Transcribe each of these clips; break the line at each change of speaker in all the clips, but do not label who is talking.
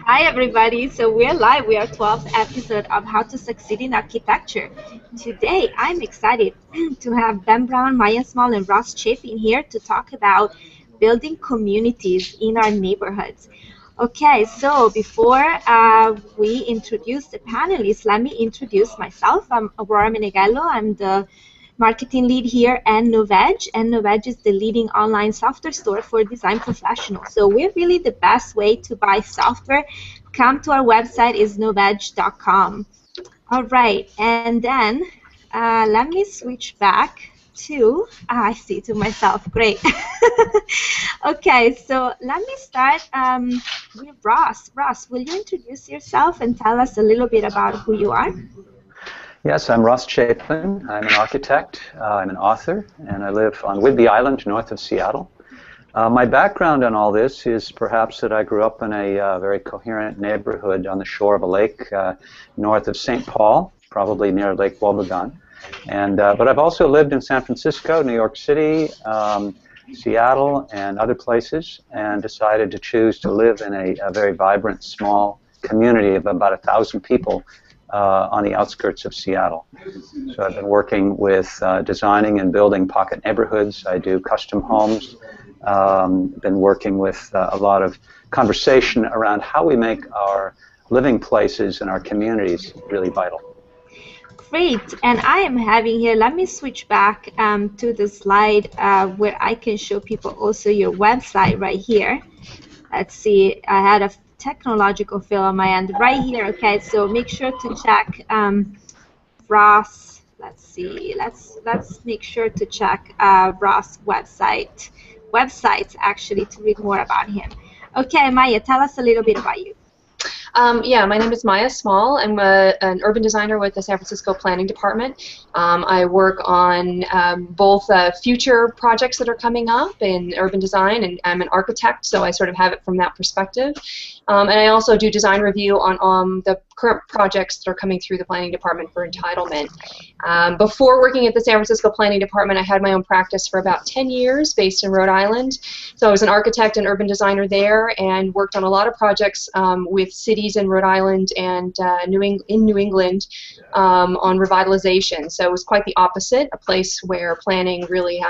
Hi everybody, so we're live. We are 12th episode of How to Succeed in Architecture. Today I'm excited to have Ben Brown, Maya Small, and Ross Chapin here to talk about building communities in our neighborhoods. Okay, so before we introduce the panelists, let me introduce myself. I'm Aurora Meneghello. I'm the marketing lead here at Noveg, and Noveg is the leading online software store for design professionals. So we're really the best way to buy software. Come to our website is noveg.com. All right, and then let me switch back to, I see to myself, great. Okay, so let me start with Ross. Ross, will you introduce yourself and tell us a little bit about who you are?
Yes, I'm Ross Chapin. I'm an architect, I'm an author, and I live on Whidbey Island, north of Seattle. My background on all this is perhaps that I grew up in a very coherent neighborhood on the shore of a lake north of St. Paul, probably near Lake Wobegon. But I've also lived in San Francisco, New York City, Seattle, and other places, and decided to choose to live in a very vibrant, small community of about 1,000 people on the outskirts of Seattle. So I've been working with designing and building pocket neighborhoods. I do custom homes. Been working with a lot of conversation around how we make our living places and our communities really vital.
Great, and I am having here, let me switch back to the slide where I can show people also your website right here. Let's see, I had a technological fail on my end right here. Okay, so make sure to check Ross. Let's see, let's make sure to check Ross websites actually to read more about him. Okay, Maya, tell us a little bit about you.
Yeah, my name is Maia Small. I'm an urban designer with the San Francisco Planning Department. I work on both future projects that are coming up in urban design, and I'm an architect, so I sort of have it from that perspective. And I also do design review on the current projects that are coming through the Planning Department for entitlement. Before working at the San Francisco Planning Department, I had my own practice for about 10 years based in Rhode Island. So I was an architect and urban designer there and worked on a lot of projects with cities in Rhode Island and in New England on revitalization. So it was quite the opposite, a place where planning really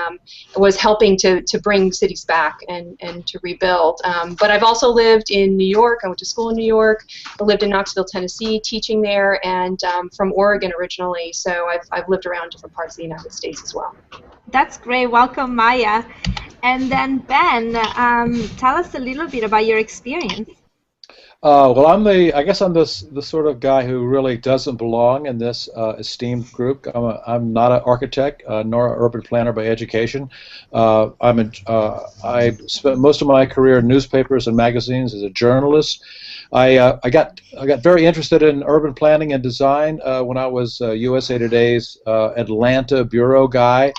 was helping to bring cities back and to rebuild. But I've also lived in New York. I went to school in New York. I lived in Knoxville, Tennessee, teaching there, and from Oregon originally. So I've lived around different parts of the United States as well.
That's great. Welcome, Maya. And then Ben, tell us a little bit about your experience.
Well, I guess I'm the sort of guy who really doesn't belong in this esteemed group. I'm not an architect nor an urban planner by education. I spent most of my career in newspapers and magazines as a journalist. I got very interested in urban planning and design when I was USA Today's Atlanta bureau guy.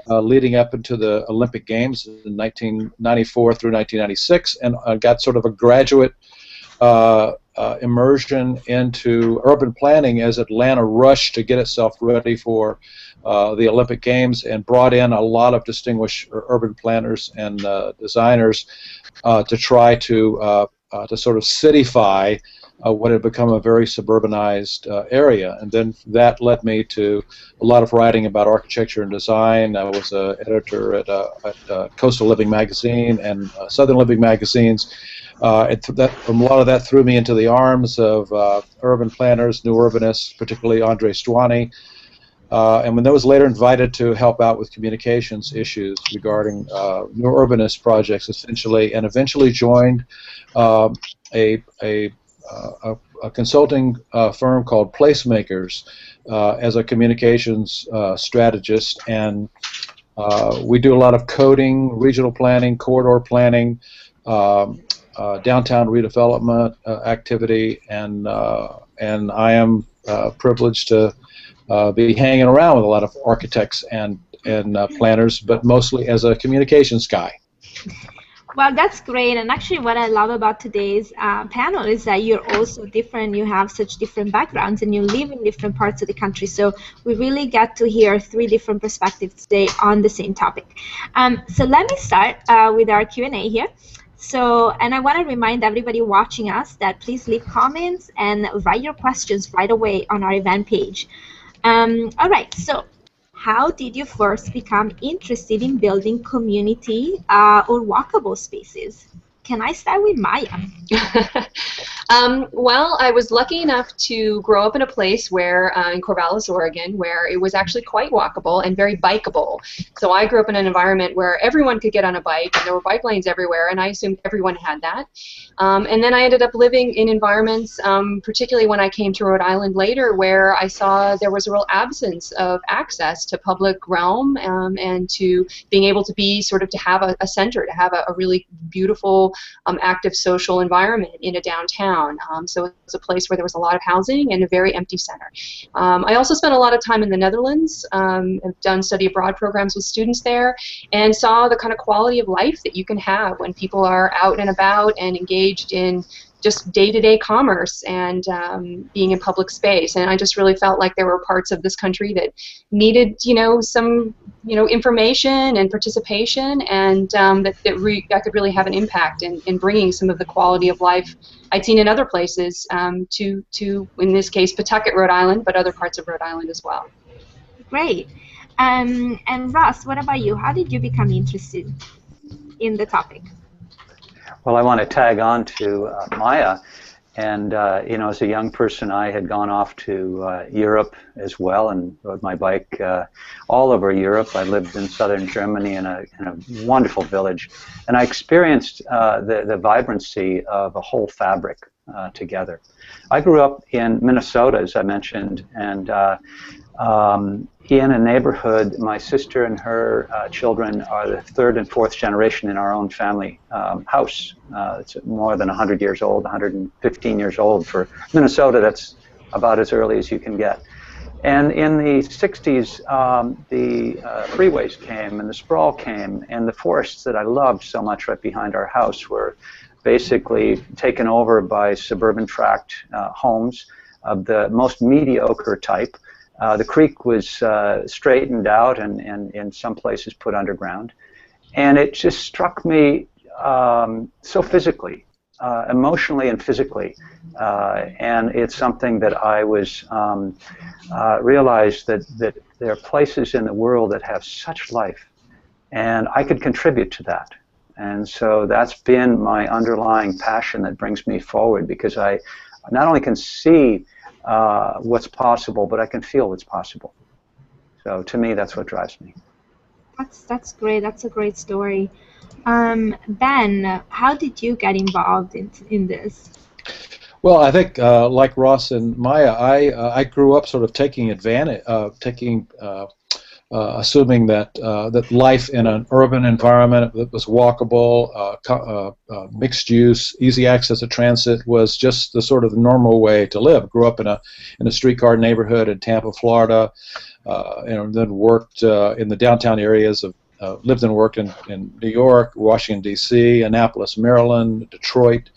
Leading up into the Olympic Games in 1994 through 1996, and got sort of a graduate immersion into urban planning as Atlanta rushed to get itself ready for the Olympic Games, and brought in a lot of distinguished urban planners and designers to try to sort of cityfy what had become a very suburbanized area. And then that led me to a lot of writing about architecture and design. I was an editor at Coastal Living magazine and Southern Living magazines. A lot of that threw me into the arms of urban planners, new urbanists, particularly Andre Stuani. And when I was later invited to help out with communications issues regarding new urbanist projects, essentially, and eventually joined a consulting firm called Placemakers as a communications strategist, and we do a lot of coding, regional planning, corridor planning, downtown redevelopment activity, and I am privileged to be hanging around with a lot of architects and planners, but mostly as a communications guy.
Well, that's great, and actually what I love about today's panel is that you're also different, you have such different backgrounds, and you live in different parts of the country, so we really get to hear 3 different perspectives today on the same topic. So let me start with our Q&A here. So, and I want to remind everybody watching us that please leave comments and write your questions right away on our event page. All right, so how did you first become interested in building community or walkable spaces? Can I start with Maya?
Well, I was lucky enough to grow up in a place where, in Corvallis, Oregon, where it was actually quite walkable and very bikeable. So I grew up in an environment where everyone could get on a bike, and there were bike lanes everywhere, and I assumed everyone had that. And then I ended up living in environments, particularly when I came to Rhode Island later, where I saw there was a real absence of access to public realm and to being able to be sort of to have a center, to have a really beautiful, active social environment in a downtown. So it was a place where there was a lot of housing and a very empty center. I also spent a lot of time in the Netherlands. I've done study abroad programs with students there and saw the kind of quality of life that you can have when people are out and about and engaged in just day-to-day commerce and being in public space. And I just really felt like there were parts of this country that needed, some, information and participation, and that could really have an impact in bringing some of the quality of life I'd seen in other places to, in this case, Pawtucket, Rhode Island, but other parts of Rhode Island as well.
Great. And Ross, what about you? How did you become interested in the topic?
Well, I want to tag on to Maia. And, as a young person, I had gone off to Europe as well and rode my bike all over Europe. I lived in southern Germany in a wonderful village. And I experienced the vibrancy of a whole fabric together. I grew up in Minnesota, as I mentioned, and in a neighborhood, my sister and her children are the third and fourth generation in our own family house. It's more than 100 years old, 115 years old. For Minnesota, that's about as early as you can get. And in the 60s, the freeways came and the sprawl came, and the forests that I loved so much right behind our house were basically taken over by suburban tract homes of the most mediocre type. The creek was straightened out and in some places put underground. And it just struck me so physically, emotionally and physically. And it's something that I was realized that there are places in the world that have such life, and I could contribute to that. And so that's been my underlying passion that brings me forward, because I not only can see what's possible, but I can feel what's possible. So to me, that's what drives me.
That's great. That's a great story. Ben, how did you get involved in this?
Well, I think like Ross and Maia, I grew up sort of taking advantage, assuming that that life in an urban environment that was walkable, mixed use, easy access to transit was just the sort of normal way to live. Grew up in a streetcar neighborhood in Tampa, Florida, and then worked in the downtown areas of. Lived and worked in New York, Washington, D.C., Annapolis, Maryland, Detroit,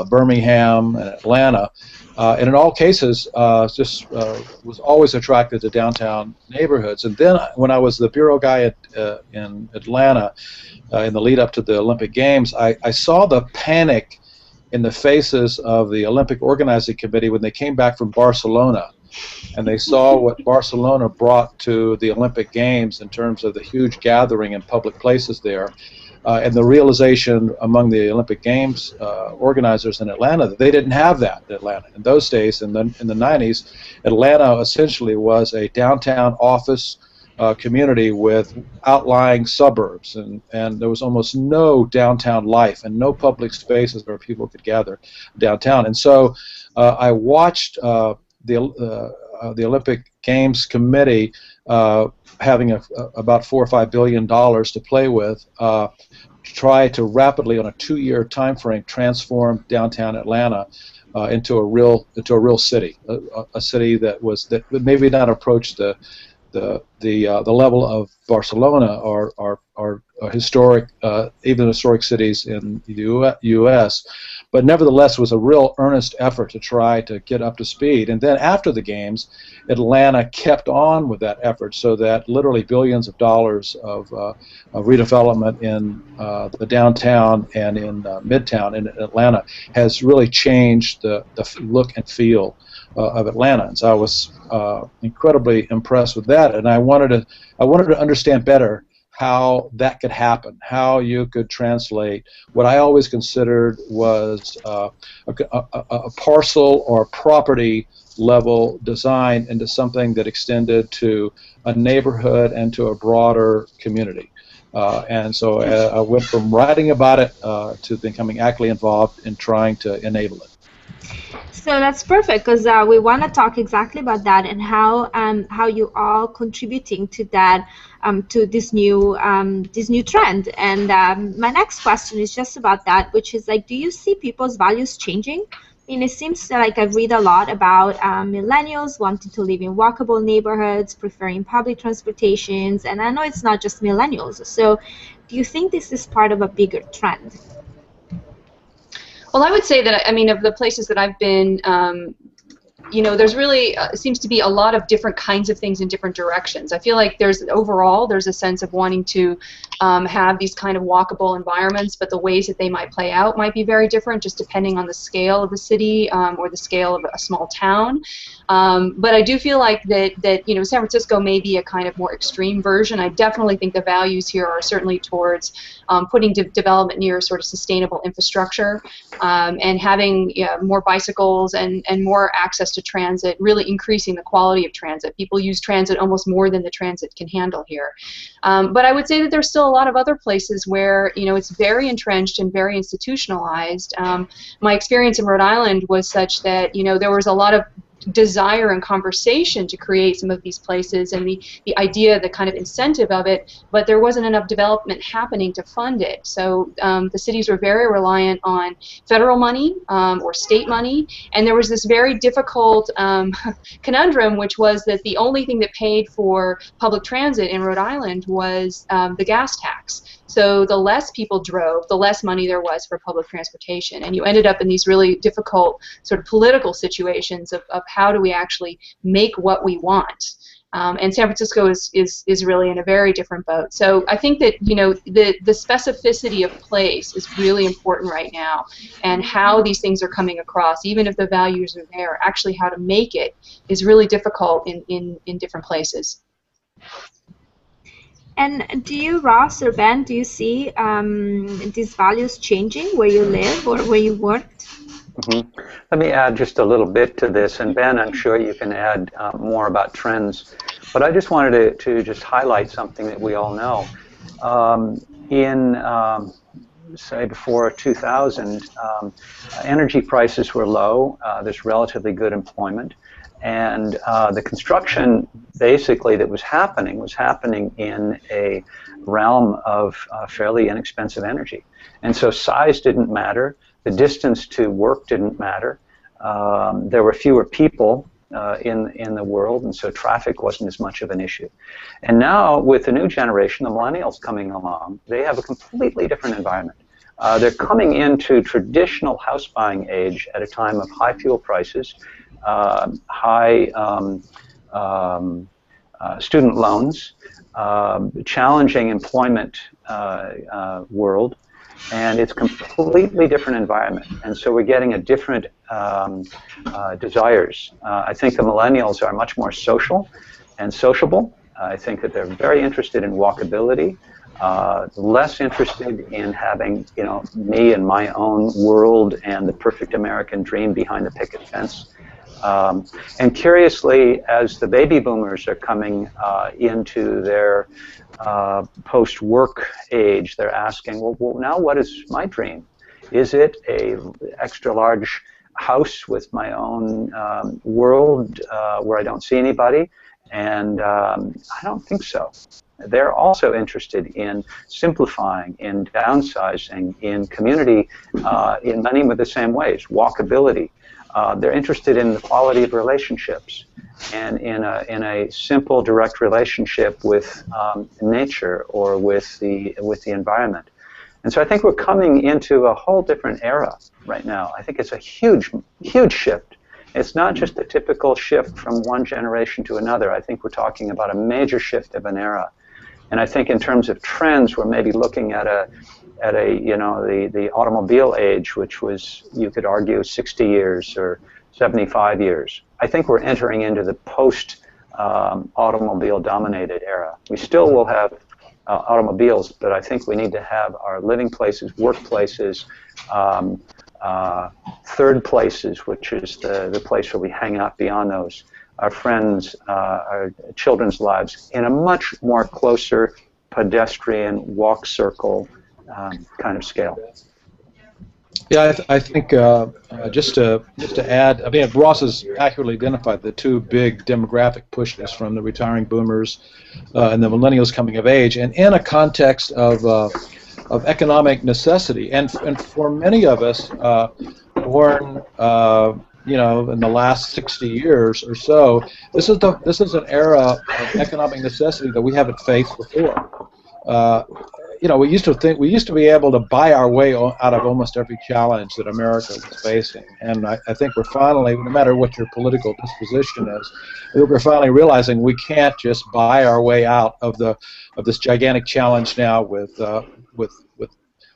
Birmingham, and Atlanta. And in all cases, was always attracted to downtown neighborhoods. And then when I was the bureau guy in Atlanta in the lead up to the Olympic Games, I saw the panic in the faces of the Olympic Organizing Committee when they came back from Barcelona. And they saw what Barcelona brought to the Olympic Games in terms of the huge gathering in public places there, and the realization among the Olympic Games organizers in Atlanta that they didn't have that in Atlanta. In those days, in the 90s, Atlanta essentially was a downtown office community with outlying suburbs, and there was almost no downtown life and no public spaces where people could gather downtown. And so I watched the Olympic Games Committee having about $4 or $5 billion to play with, try to rapidly, on a 2-year time frame, transform downtown Atlanta into a real city, a city that would maybe not approach the level of Barcelona or are historic, even historic cities in the U.S., but nevertheless was a real earnest effort to try to get up to speed. And then after the games, Atlanta kept on with that effort, so that literally billions of dollars of redevelopment in the downtown and in Midtown in Atlanta has really changed the look and feel of Atlanta. And so I was incredibly impressed with that, and I wanted to understand better how that could happen, how you could translate what I always considered was a parcel or property level design into something that extended to a neighborhood and to a broader community. And so I went from writing about it to becoming actively involved in trying to enable it.
So that's perfect, because we want to talk exactly about that and how you all contributing to that, to this new trend. And my next question is just about that, which is like, do you see people's values changing? I mean, it seems like I read a lot about millennials wanting to live in walkable neighborhoods, preferring public transportations, and I know it's not just millennials. So do you think this is part of a bigger trend?
Well, I would say that, I mean, of the places that I've been, you know, there's really seems to be a lot of different kinds of things in different directions. I feel like overall there's a sense of wanting to have these kind of walkable environments, but the ways that they might play out might be very different, just depending on the scale of the city or the scale of a small town. But I do feel like that you know, San Francisco may be a kind of more extreme version. I definitely think the values here are certainly towards putting development near sort of sustainable infrastructure and having more bicycles and more access to transit, really increasing the quality of transit. People use transit almost more than the transit can handle here. But I would say that there's still a lot of other places where, you know, it's very entrenched and very institutionalized. My experience in Rhode Island was such that, you know, there was a lot of desire and conversation to create some of these places and the idea, the kind of incentive of it, but there wasn't enough development happening to fund it. So the cities were very reliant on federal money or state money, and there was this very difficult conundrum, which was that the only thing that paid for public transit in Rhode Island was the gas tax. So the less people drove, the less money there was for public transportation, and you ended up in these really difficult sort of political situations of how do we actually make what we want. And San Francisco is really in a very different boat. So I think that, you know, the specificity of place is really important right now, and how these things are coming across, even if the values are there, actually how to make it is really difficult in different places.
And do you, Ross or Ben, do you see these values changing where you live or where you worked?
Mm-hmm. Let me add just a little bit to this, and Ben, I'm sure you can add more about trends. But I just wanted to just highlight something that we all know. Say before 2000, energy prices were low. There's relatively good employment. And the construction, basically, that was happening in a realm of fairly inexpensive energy. And so size didn't matter. The distance to work didn't matter. There were fewer people in the world, and so traffic wasn't as much of an issue. And now, with the new generation, the millennials coming along, they have a completely different environment. They're coming into traditional house buying age at a time of high fuel prices, high student loans, challenging employment world, and it's a completely different environment. And so we're getting a different desires. I think the millennials are much more social and sociable. I think that they're very interested in walkability, less interested in having, you know, me and my own world and the perfect American dream behind the picket fence. And curiously, as the baby boomers are coming into their post-work age, they're asking, well, now what is my dream? Is it a extra large house with my own world where I don't see anybody? And I don't think so. They're also interested in simplifying, in downsizing, in community in many of the same ways, walkability. They're interested in the quality of relationships. and in a simple, direct relationship with nature or with the environment. And so I think we're coming into a whole different era right now. I think it's a huge, huge shift. It's not just a typical shift from one generation to another. I think we're talking about a major shift of an era. And I think in terms of trends, we're maybe looking at the automobile age, which was, you could argue, 60 years or 75 years. I think we're entering into the post-automobile-dominated era. We still will have automobiles, but I think we need to have our living places, workplaces, third places, which is the place where we hang out beyond those, our friends, our children's lives, in a much more closer pedestrian walk circle kind of scale.
Yeah, I think just to add, I mean, Ross has accurately identified the two big demographic pushes from the retiring boomers and the millennials coming of age, and in a context of economic necessity, and for many of us born, you know, in the last 60 years or so, this is an era of economic necessity that we haven't faced before. You know, we used to be able to buy our way out of almost every challenge that America was facing, and I think we're finally, no matter what your political disposition is, we're finally realizing we can't just buy our way out of this gigantic challenge now with the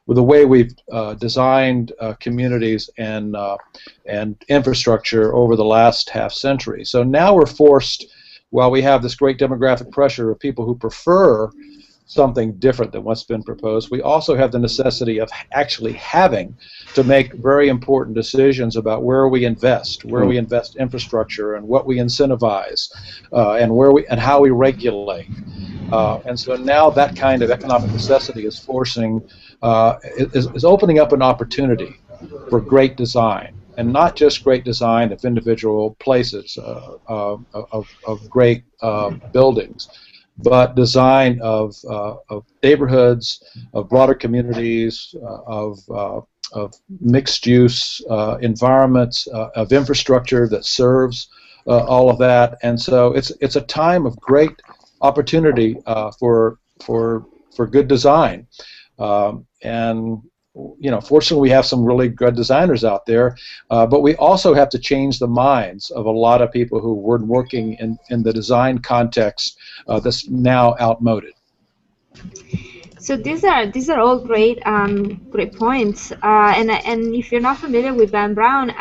way we've designed communities and infrastructure over the last half century. So now we're forced, while we have this great demographic pressure of people who prefer something different than what's been proposed, we also have the necessity of actually having to make very important decisions about where we invest infrastructure, and what we incentivize, and how we regulate. And so now that kind of economic necessity is forcing, is opening up an opportunity for great design, and not just great design of individual places, of great buildings, but design of neighborhoods, of broader communities, of mixed-use environments, of infrastructure that serves all of that. And so it's a time of great opportunity for good design. And you know, fortunately, we have some really good designers out there, but we also have to change the minds of a lot of people who were working in the design context that's now outmoded.
So these are all great great points. And if you're not familiar with Ben Brown,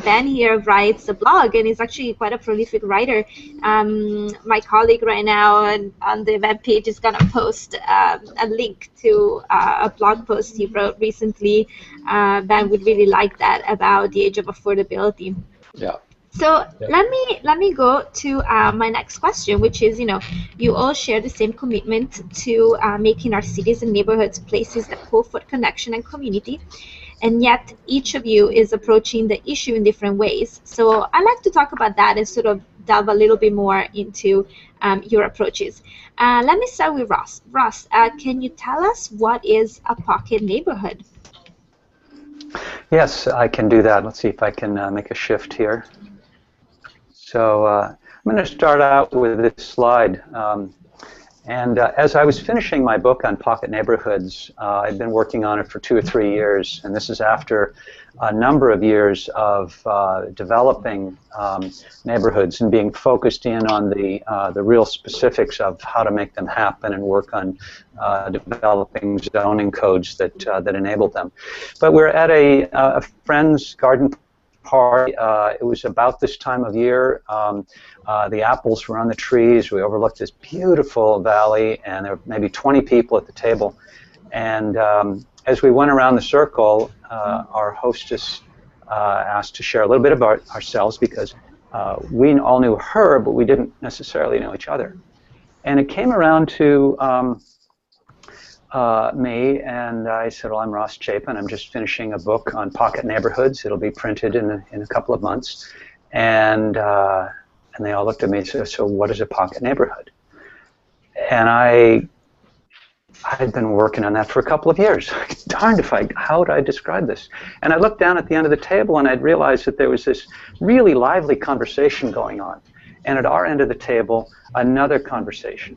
Ben here writes a blog, and he's actually quite a prolific writer. My colleague right now on the web page is gonna post a link to a blog post he wrote recently. Ben would really like that, about the age of affordability.
Yeah.
So let me go to my next question, which is, you know, you all share the same commitment to making our cities and neighborhoods places that pull for connection and community, and yet each of you is approaching the issue in different ways. So I'd like to talk about that and sort of delve a little bit more into your approaches. Let me start with Ross. Ross, can you tell us what is a pocket neighborhood?
Yes, I can do that. Let's see if I can make a shift here. So I'm going to start out with this slide. As I was finishing my book on pocket neighborhoods, I'd been working on it for 2 or 3 years, and this is after a number of years of developing neighborhoods and being focused in on the real specifics of how to make them happen, and work on developing zoning codes that enable them. But we're at a friend's garden party. It was about this time of year. The apples were on the trees. We overlooked this beautiful valley, and there were maybe 20 people at the table. And as we went around the circle, our hostess asked to share a little bit about ourselves, because we all knew her, but we didn't necessarily know each other. And it came around to me, and I said, well, I'm Ross Chapin. I'm just finishing a book on pocket neighborhoods. It'll be printed in a couple of months. And they all looked at me and said, so what is a pocket neighborhood? And I had been working on that for a couple of years. Darned if how would I describe this? And I looked down at the end of the table, and I'd realized that there was this really lively conversation going on. And at our end of the table, another conversation.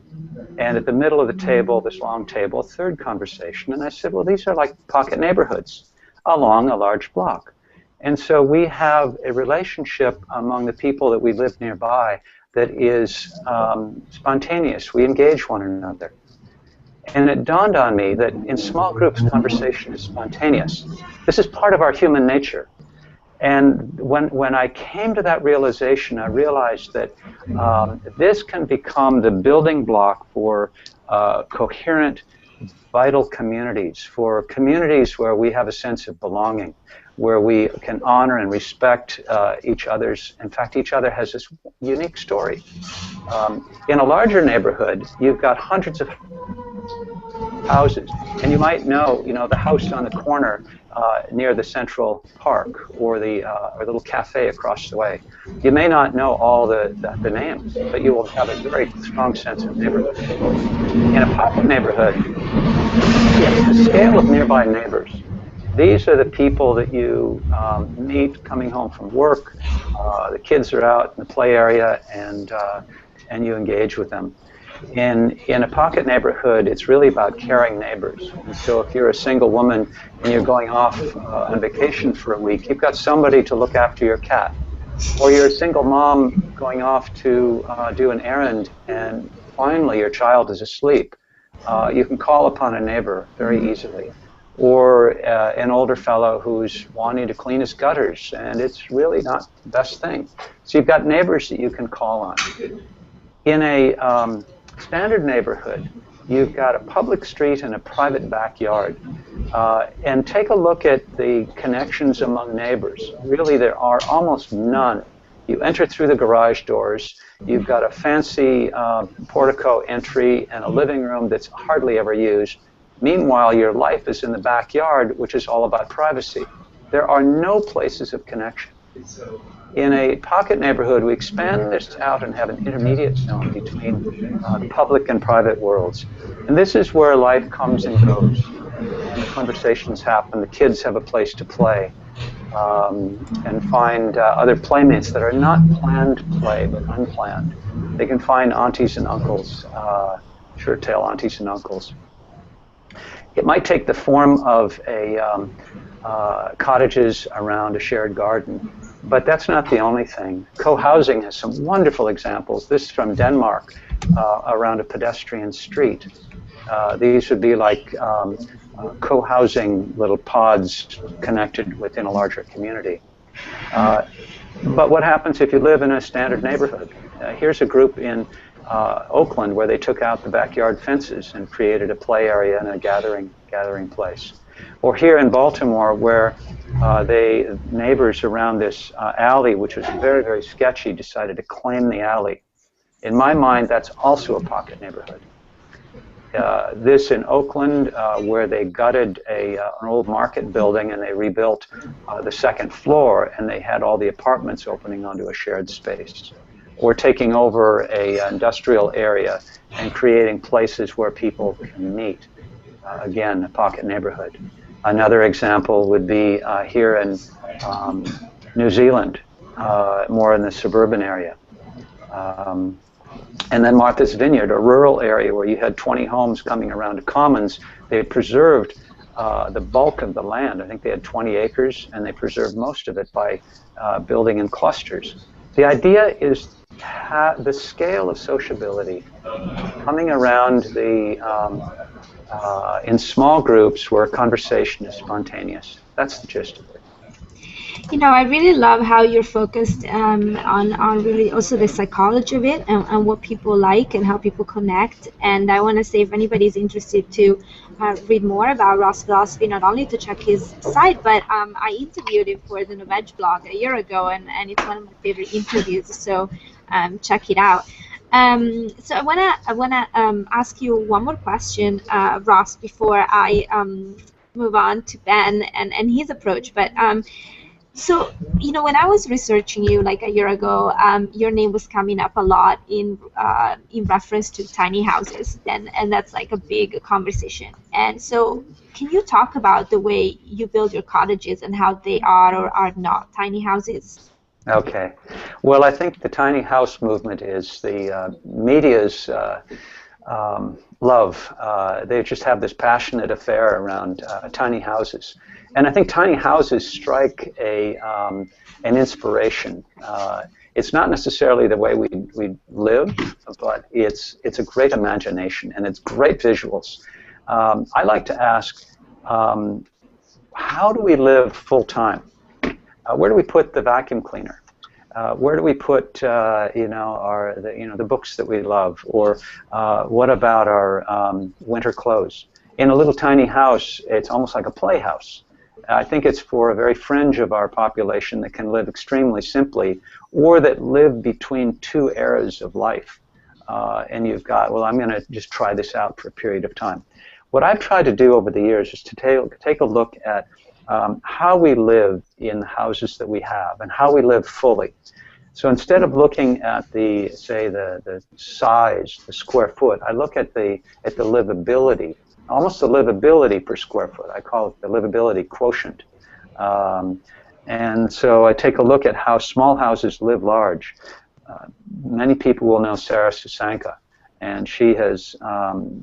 And at the middle of the table, this long table, a third conversation. And I said, well, these are like pocket neighborhoods along a large block. And so we have a relationship among the people that we live nearby that is spontaneous. We engage one another. And it dawned on me that in small groups, conversation is spontaneous. This is part of our human nature. And when I came to that realization, I realized that this can become the building block for coherent, vital communities, for communities where we have a sense of belonging, where we can honor and respect each other's. In fact, each other has this unique story. In a larger neighborhood, you've got hundreds of houses, and you might know, the house on the corner near the Central Park or the little cafe across the way. You may not know all the names, but you will have a very strong sense of neighborhood. In a pocket neighborhood, it's the scale of nearby neighbors. These are the people that you meet coming home from work. The kids are out in the play area, and you engage with them. In a pocket neighborhood, it's really about caring neighbors. And so if you're a single woman and you're going off on vacation for a week, you've got somebody to look after your cat. Or you're a single mom going off to do an errand, and finally your child is asleep. You can call upon a neighbor very easily. Or an older fellow who's wanting to clean his gutters, and it's really not the best thing. So you've got neighbors that you can call on. In a standard neighborhood, you've got a public street and a private backyard. And take a look at the connections among neighbors. Really, there are almost none. You enter through the garage doors. You've got a fancy portico entry and a living room that's hardly ever used. Meanwhile, your life is in the backyard, which is all about privacy. There are no places of connection. In a pocket neighborhood, we expand this out and have an intermediate zone between the public and private worlds. And this is where life comes and goes. And the conversations happen. The kids have a place to play and find other playmates that are not planned play, but unplanned. They can find aunties and uncles, short-tail aunties and uncles. It might take the form of cottages around a shared garden. But that's not the only thing. Co-housing has some wonderful examples. This is from Denmark, around a pedestrian street. These would be like co-housing little pods connected within a larger community. But what happens if you live in a standard neighborhood? Here's a group in Oakland where they took out the backyard fences and created a play area and a gathering place. Or here in Baltimore, where neighbors around this alley, which was very, very sketchy, decided to claim the alley. In my mind, that's also a pocket neighborhood. This in Oakland, where they gutted an old market building and they rebuilt the second floor, and they had all the apartments opening onto a shared space. Or taking over an industrial area and creating places where people can meet. Again, a pocket neighborhood. Another example would be here in New Zealand, more in the suburban area. And then Martha's Vineyard, a rural area where you had 20 homes coming around to commons. They preserved the bulk of the land. I think they had 20 acres, and they preserved most of it by building in clusters. The idea is the scale of sociability coming around in small groups where conversation is spontaneous. That's the gist of it.
I really love how you're focused on really also the psychology of it and what people like and how people connect. And I want to say, if anybody's interested to read more about Ross' philosophy, not only to check his site, but I interviewed him for the No Veg blog a year ago, and it's one of my favorite interviews. So check it out. So I wanna ask you one more question, Ross, before I move on to Ben and his approach. But so when I was researching you like a year ago, your name was coming up a lot in reference to tiny houses, and that's like a big conversation. And so, can you talk about the way you build your cottages and how they are or are not tiny houses?
Okay. Well, I think the tiny house movement is the media's love. They just have this passionate affair around tiny houses. And I think tiny houses strike an inspiration. It's not necessarily the way we live, but it's a great imagination and it's great visuals. I like to ask, how do we live full time? Where do we put the vacuum cleaner? Where do we put the books that we love, or what about our winter clothes? In a little tiny house, it's almost like a playhouse. I think it's for a very fringe of our population that can live extremely simply, or that live between two eras of life. And you've got, well, I'm going to just try this out for a period of time. What I've tried to do over the years is to take a look at how we live in the houses that we have and how we live fully. So instead of looking at the size, the square foot, I look at the livability, almost the livability per square foot. I call it the livability quotient. And so I take a look at how small houses live large. Many people will know Sarah Susanka, and she has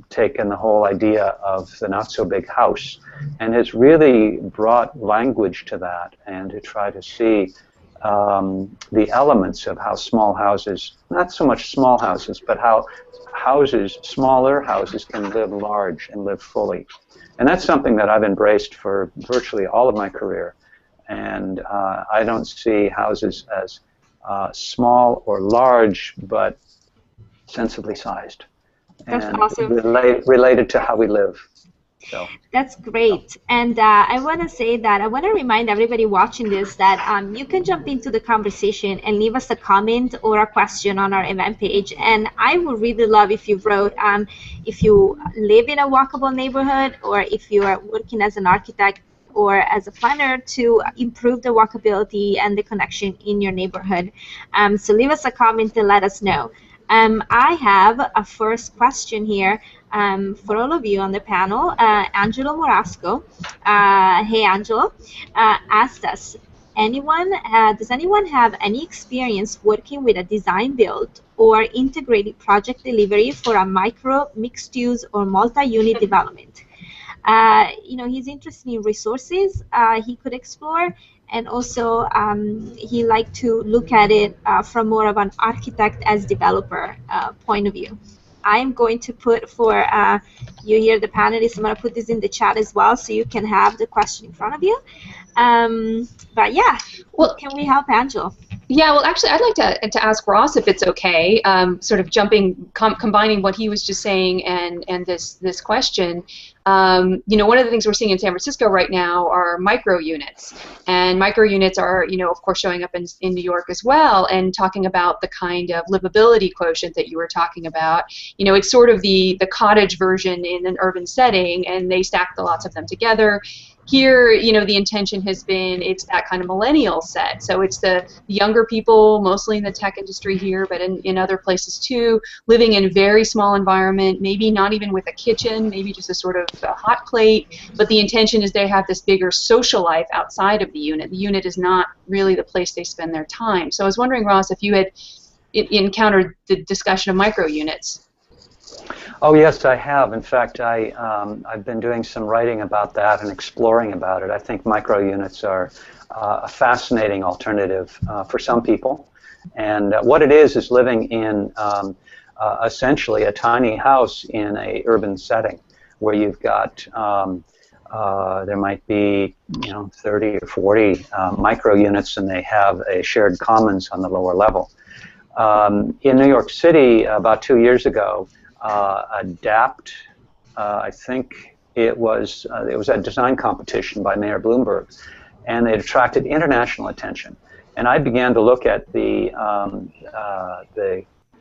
taken the whole idea of the not-so-big house and has really brought language to that and to try to see the elements of how small houses, not so much small houses, but how smaller houses can live large and live fully. And that's something that I've embraced for virtually all of my career. And I don't see houses as small or large, but sensibly sized.
That's
And
awesome.
related to how we live. So.
That's great. And I want to say that I want to remind everybody watching this that you can jump into the conversation and leave us a comment or a question on our event page. And I would really love if you wrote if you live in a walkable neighborhood, or if you are working as an architect or as a planner to improve the walkability and the connection in your neighborhood. So leave us a comment and let us know. I have a first question here for all of you on the panel. Angelo Morasco, hey Angelo, asked us, does anyone have any experience working with a design build or integrated project delivery for a micro, mixed use, or multi-unit development? He's interested in resources he could explore, and also he liked to look at it from more of an architect as developer point of view. I'm going to put for you here, the panelists, I'm going to put this in the chat as well so you can have the question in front of you. But yeah, well, can we help Angelo?
Yeah, well, actually, I'd like to ask Ross if it's okay, sort of combining what he was just saying and this question. One of the things we're seeing in San Francisco right now are micro units, and micro units are, of course, showing up in New York as well, and talking about the kind of livability quotient that you were talking about. It's sort of the cottage version in an urban setting, and they stack the lots of them together. Here, the intention has been it's that kind of millennial set. So it's the younger people, mostly in the tech industry here, but in other places too, living in a very small environment, maybe not even with a kitchen, maybe just a sort of a hot plate. But the intention is they have this bigger social life outside of the unit. The unit is not really the place they spend their time. So I was wondering, Ross, if you had encountered the discussion of micro units.
Oh yes, I have. In fact, I've been doing some writing about that and exploring about it. I think micro units are a fascinating alternative for some people. And what it is living in essentially a tiny house in a urban setting where you've got there might be 30 or 40 micro units, and they have a shared commons on the lower level. In New York City about 2 years ago, ADAPT, I think it was a design competition by Mayor Bloomberg, and it attracted international attention. And I began to look at the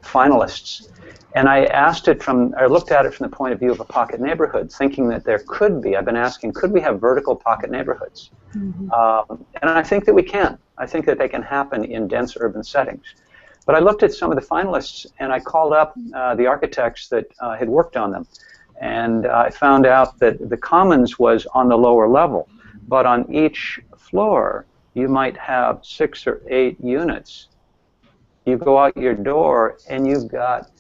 finalists, and I looked at it from the point of view of a pocket neighborhood, thinking that there could be. I've been asking, could we have vertical pocket neighborhoods? Mm-hmm. And I think that we can. I think that they can happen in dense urban settings. But I looked at some of the finalists, and I called up the architects that had worked on them. And I found out that the commons was on the lower level, but on each floor you might have 6 or 8 units. You go out your door and you've got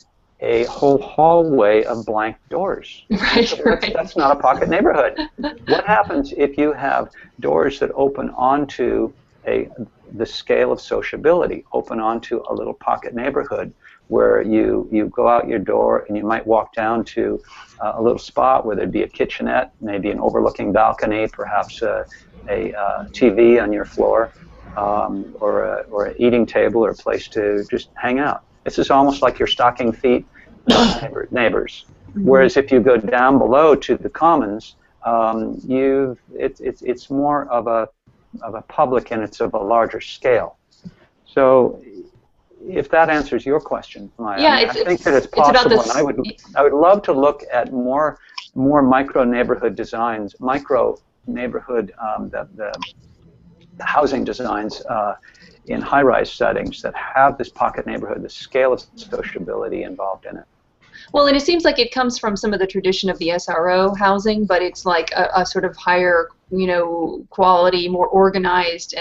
a whole hallway of blank doors.
Right, right.
That's not a pocket neighborhood. What happens if you have doors that open onto the scale of sociability, open onto a little pocket neighborhood where you go out your door and you might walk down to a little spot where there'd be a kitchenette, maybe an overlooking balcony, perhaps a TV on your floor, or an eating table or a place to just hang out. This is almost like your stocking feet neighbors. Whereas if you go down below to the commons, it's more of a public and it's of a larger scale. So if that answers your question, Maya,
yeah,
I think that it's possible, and I would love to look at more micro neighborhood designs, micro neighborhood the housing designs in high-rise settings that have this pocket neighborhood, the scale of sociability involved in it.
Well, and it seems like it comes from some of the tradition of the SRO housing, but it's like a sort of higher, quality, more organized,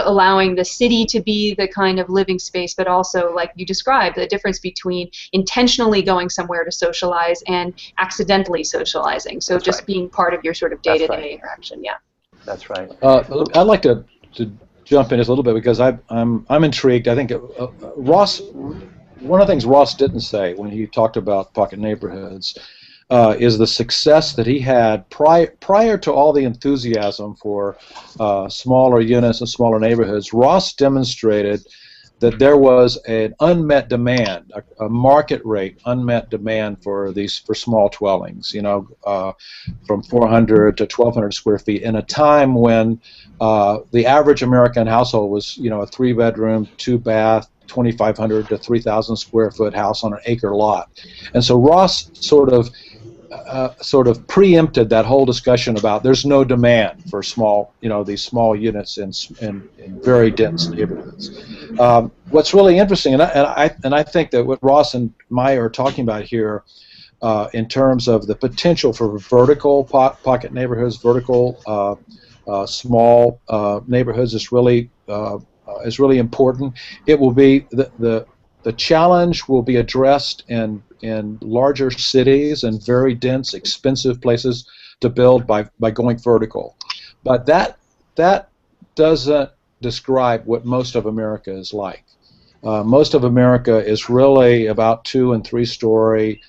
allowing the city to be the kind of living space, but also, like you described, the difference between intentionally going somewhere to socialize and accidentally socializing. So just being part of your sort of day-to-day interaction. Yeah.
That's right.
I'd like to jump in just a little bit because I'm intrigued. I think Ross. One of the things Ross didn't say when he talked about pocket neighborhoods is the success that he had prior to all the enthusiasm for smaller units and smaller neighborhoods. Ross demonstrated that there was an unmet demand, a market rate unmet demand for small dwellings, from 400 to 1,200 square feet in a time when the average American household was, a 3-bedroom, 2-bath, 2,500 to 3,000 square foot house on an acre lot. And so Ross sort of preempted that whole discussion about there's no demand for small, these small units in very dense neighborhoods. What's really interesting, and I think that what Ross and Maia are talking about here, in terms of the potential for vertical pocket neighborhoods, vertical small neighborhoods is really important. It will be the challenge will be addressed in larger cities and very dense, expensive places to build by going vertical. But that doesn't describe what most of America is like. Most of America is really about 2- and 3-story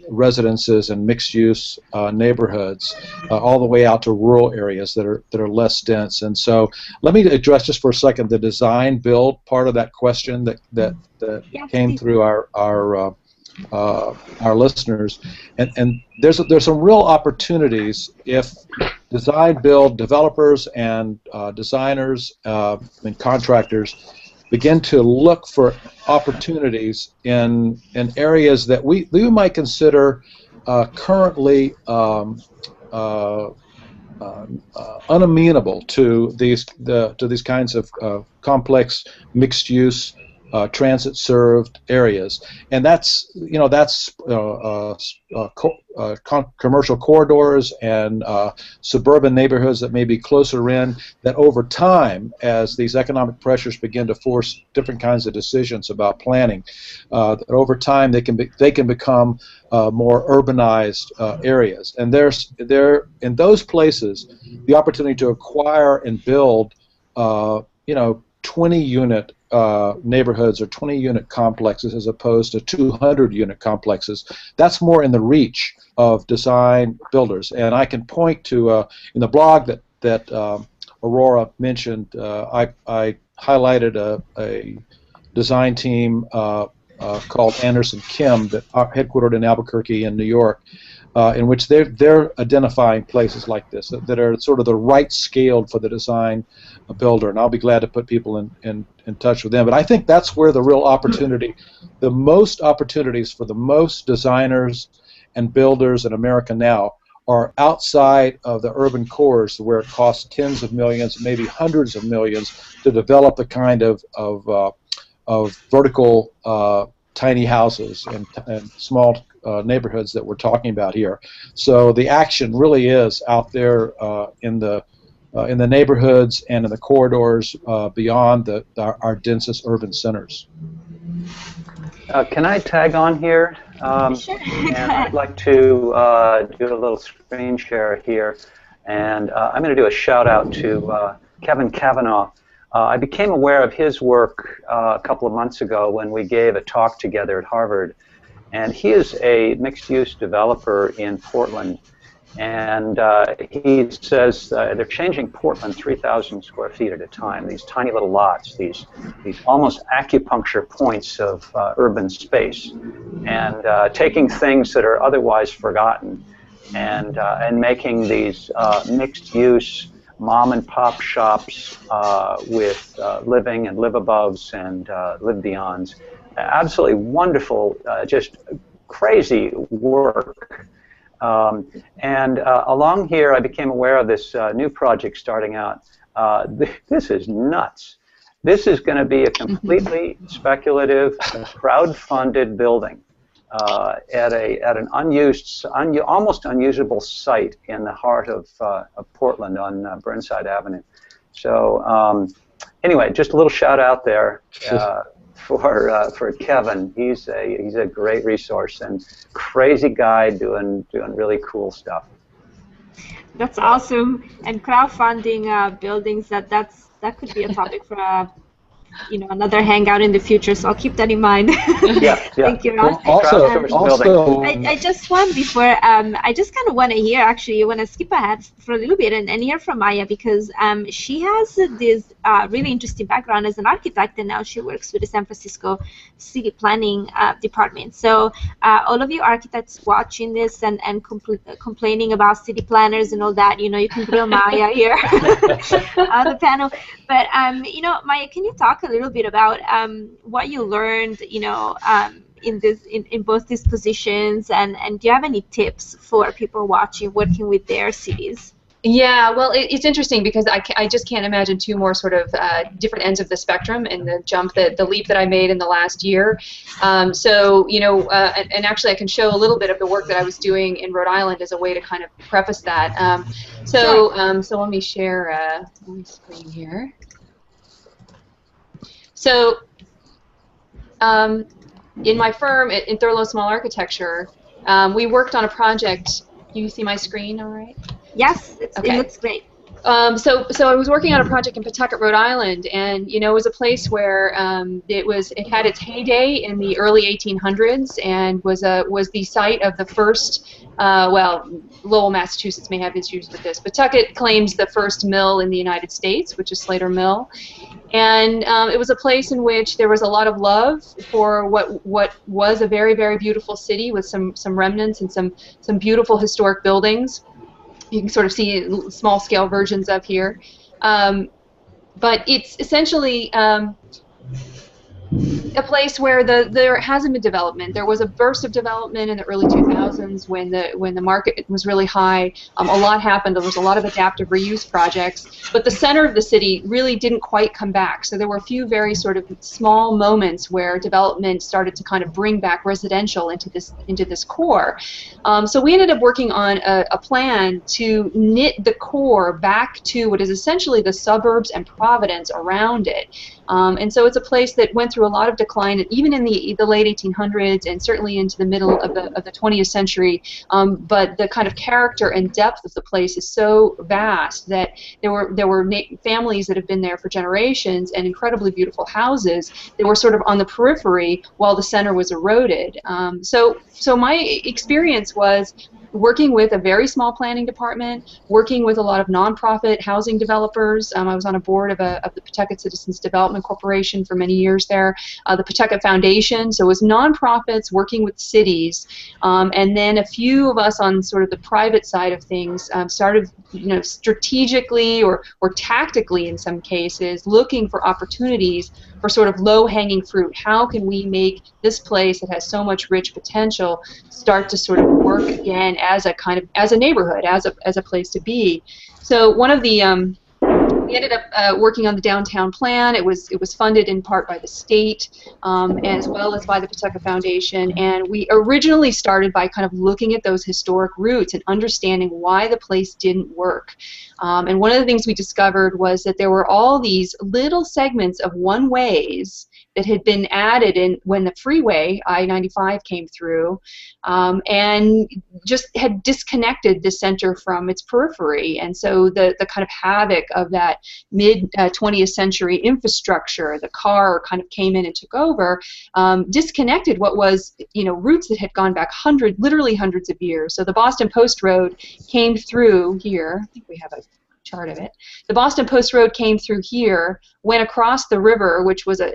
residences and mixed-use neighborhoods, all the way out to rural areas that are less dense. And so, let me address just for a second the design build part of that question that came through our listeners. And there's some real opportunities if design build developers and designers and contractors begin to look for opportunities in areas that we might consider currently unamenable to these kinds of complex mixed-use transit-served areas, and that's commercial corridors and suburban neighborhoods that may be closer in. That over time, as these economic pressures begin to force different kinds of decisions about planning, that over time they can become more urbanized areas. And there in those places, the opportunity to acquire and build 20-unit neighborhoods or 20-unit complexes as opposed to 200-unit complexes, that's more in the reach of design builders. And I can point to in the blog that Aurora mentioned, I highlighted a design team called Anderson Kim that are headquartered in Albuquerque in New York, in which they're identifying places like this that are sort of the right scaled for the design builder, and I'll be glad to put people in touch with them. But I think that's where the real opportunity, the most opportunities for the most designers and builders in America now are outside of the urban cores, where it costs tens of millions, maybe hundreds of millions to develop the kind of vertical tiny houses and small neighborhoods that we're talking about here. So the action really is out there in the in the neighborhoods and in the corridors beyond our densest urban centers.
Can I tag on here?
Sure.
And I'd like to do a little screen share here. And I'm going to do a shout out to Kevin Kavanaugh. I became aware of his work a couple of months ago when we gave a talk together at Harvard. And he is a mixed-use developer in Portland. And he says they're changing Portland 3,000 square feet at a time, these tiny little lots, these almost acupuncture points of urban space, and taking things that are otherwise forgotten and making these mixed-use mom-and-pop shops with living and live-above and live-beyonds. Absolutely wonderful, just crazy work. Along here, I became aware of this new project starting out. This is nuts. This is going to be a completely speculative, crowd-funded building at an almost unusable site in the heart of Portland on Burnside Avenue. So anyway, just a little shout out there. For Kevin. He's a great resource and crazy guy doing really cool stuff.
That's awesome. And crowdfunding buildings, that could be a topic for another hangout in the future. So I'll keep that in mind.
Yeah.
Thank you, Ross.
Also,
I just want before I just kind of want to hear, actually, I want to skip ahead for a little bit and hear from Maia, because she has this really interesting background as an architect, and now she works with the San Francisco City Planning Department. So all of you architects watching this and complaining about city planners and all that, you can grill Maia here on the panel. But Maia, can you talk a little bit about what you learned, in both these positions, and do you have any tips for people watching, working with their cities?
Yeah, well, it's interesting because I just can't imagine two more sort of different ends of the spectrum in the leap that I made in the last year. And actually I can show a little bit of the work that I was doing in Rhode Island as a way to kind of preface that. So let me share my screen here. So in my firm, in Thurlow Small Architecture, we worked on a project. Do you see my screen all right?
Yes,
Okay.
It looks great.
So I was working on a project in Pawtucket, Rhode Island, and it was a place where it had its heyday in the early 1800s, and was the site of the first. Lowell, Massachusetts may have issues with this. Pawtucket claims the first mill in the United States, which is Slater Mill, and it was a place in which there was a lot of love for what was a very, very beautiful city with some remnants and some beautiful historic buildings. You can sort of see small-scale versions of here, but it's essentially a place where there hasn't been development. There was a burst of development in the early 2000s when the market was really high. A lot happened. There was a lot of adaptive reuse projects, but the center of the city really didn't quite come back. So there were a few very sort of small moments where development started to kind of bring back residential into this core. So we ended up working on a plan to knit the core back to what is essentially the suburbs and Providence around it. And so it's a place that went through a lot of decline, even in the late 1800s and certainly into the middle of the 20th century. But the kind of character and depth of the place is so vast that there were families that have been there for generations and incredibly beautiful houses that were sort of on the periphery while the center was eroded. So my experience was working with a very small planning department, working with a lot of nonprofit housing developers. I was on a board of the Pawtucket Citizens Development Corporation for many years there, the Pawtucket Foundation. So it was nonprofits working with cities, and then a few of us on sort of the private side of things started, strategically or tactically in some cases, looking for opportunities for sort of low-hanging fruit. How can we make this place that has so much rich potential start to sort of work again as a neighborhood, as a place to be? So one of the we ended up working on the downtown plan. It was funded in part by the state, as well as by the Pawtucket Foundation. And we originally started by kind of looking at those historic roots and understanding why the place didn't work. And one of the things we discovered was that there were all these little segments of one-ways that had been added in when the freeway, I-95, came through, and just had disconnected the center from its periphery. And so the kind of havoc of that mid-20th century infrastructure, the car kind of came in and took over, disconnected what was, routes that had gone back literally hundreds of years. So the Boston Post Road came through here. I think we have a chart of it. The Boston Post Road came through here, went across the river, which was a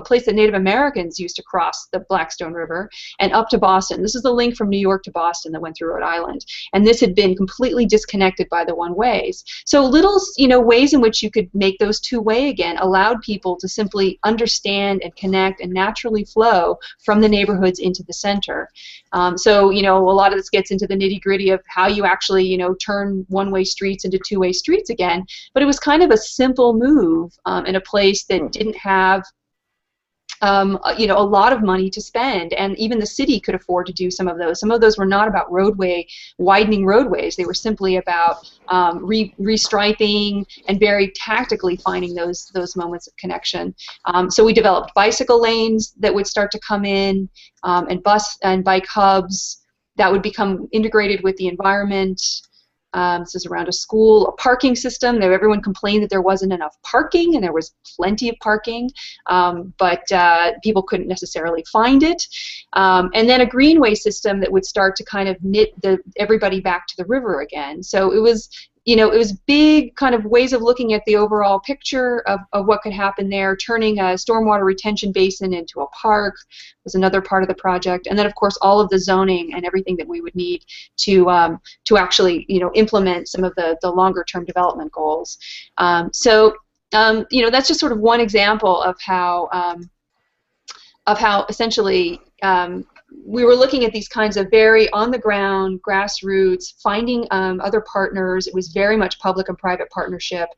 place that Native Americans used to cross the Blackstone River, and up to Boston. This is the link from New York to Boston that went through Rhode Island. And this had been completely disconnected by the one-ways. So little, ways in which you could make those two-way again allowed people to simply understand and connect and naturally flow from the neighborhoods into the center. So, a lot of this gets into the nitty-gritty of how you actually, turn one-way streets into two-way streets again. But it was kind of a simple move in a place that didn't have a lot of money to spend, and even the city could afford to do some of those. Some of those were not about widening roadways. They were simply about restriping and very tactically finding those moments of connection. So we developed bicycle lanes that would start to come in, and bus and bike hubs that would become integrated with the environment. This is around a school, a parking system. Everyone complained that there wasn't enough parking, and there was plenty of parking, but people couldn't necessarily find it. And then a greenway system that would start to kind of knit everybody back to the river again. So it was, it was big kind of ways of looking at the overall picture of what could happen there. Turning a stormwater retention basin into a park was another part of the project, and then of course all of the zoning and everything that we would need to actually implement some of the longer term development goals. So that's just sort of one example of how essentially we were looking at these kinds of very on-the-ground, grassroots, finding other partners. It was very much public and private partnership,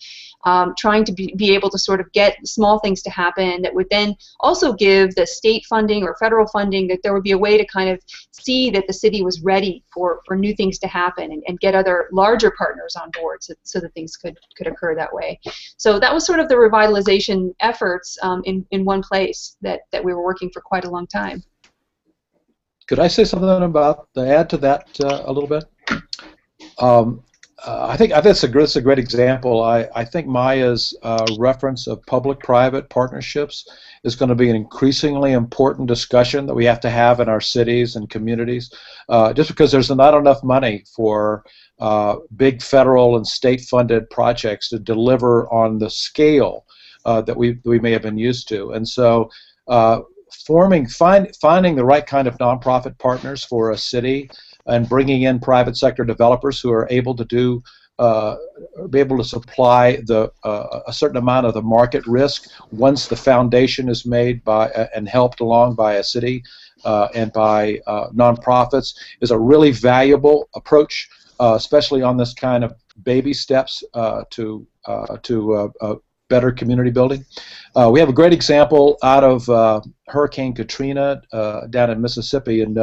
trying to be able to sort of get small things to happen that would then also give the state funding or federal funding, that there would be a way to kind of see that the city was ready for new things to happen, and get other larger partners on board so that things could occur that way. So that was sort of the revitalization efforts in one place that we were working for quite a long time.
Could I say something about add to that a little bit? I think that's a great example. I think Maia's reference of public-private partnerships is going to be an increasingly important discussion that we have to have in our cities and communities. Just because there's not enough money for big federal and state-funded projects to deliver on the scale that we may have been used to, and so. Finding the right kind of nonprofit partners for a city, and bringing in private sector developers who are able to be able to supply a certain amount of the market risk once the foundation is made by and helped along by a city and by nonprofits is a really valuable approach, especially on this kind of baby steps to better community building. We have a great example out of Hurricane Katrina down in Mississippi, and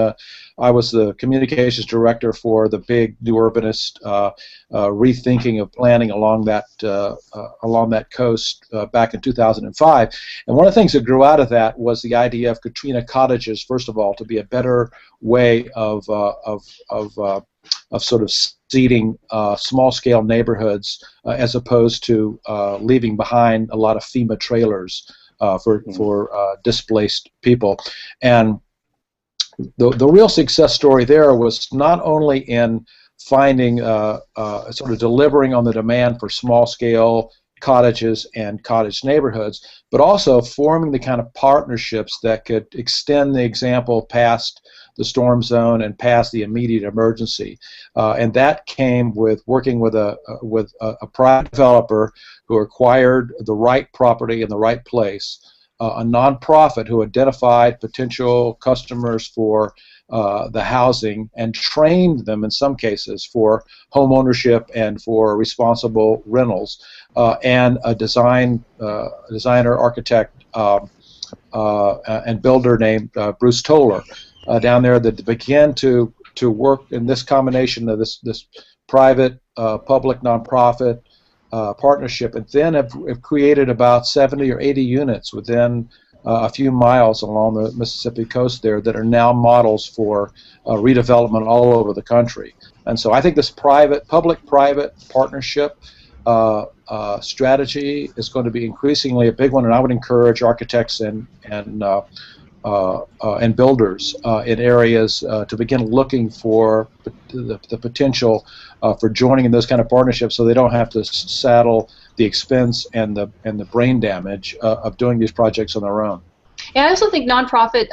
I was the communications director for the big new urbanist rethinking of planning along that coast back in 2005. And one of the things that grew out of that was the idea of Katrina cottages, first of all, to be a better way of sort of seeding small-scale neighborhoods as opposed to leaving behind a lot of FEMA trailers for displaced people. And the real success story there was not only in finding sort of delivering on the demand for small-scale cottages and cottage neighborhoods, but also forming the kind of partnerships that could extend the example past the storm zone and past the immediate emergency, and that came with working with a private developer who acquired the right property in the right place, a nonprofit who identified potential customers for the housing and trained them in some cases for home ownership and for responsible rentals, and a designer, architect, and builder named Bruce Toller down there that began to work in this combination of this private public nonprofit partnership, and then have created about 70 or 80 units within a few miles along the Mississippi coast there that are now models for redevelopment all over the country. And so I think this public-private partnership strategy is going to be increasingly a big one, and I would encourage architects and builders in areas to begin looking for the potential for joining in those kind of partnerships, so they don't have to saddle the expense and the brain damage of doing these projects on their own.
And I also think nonprofit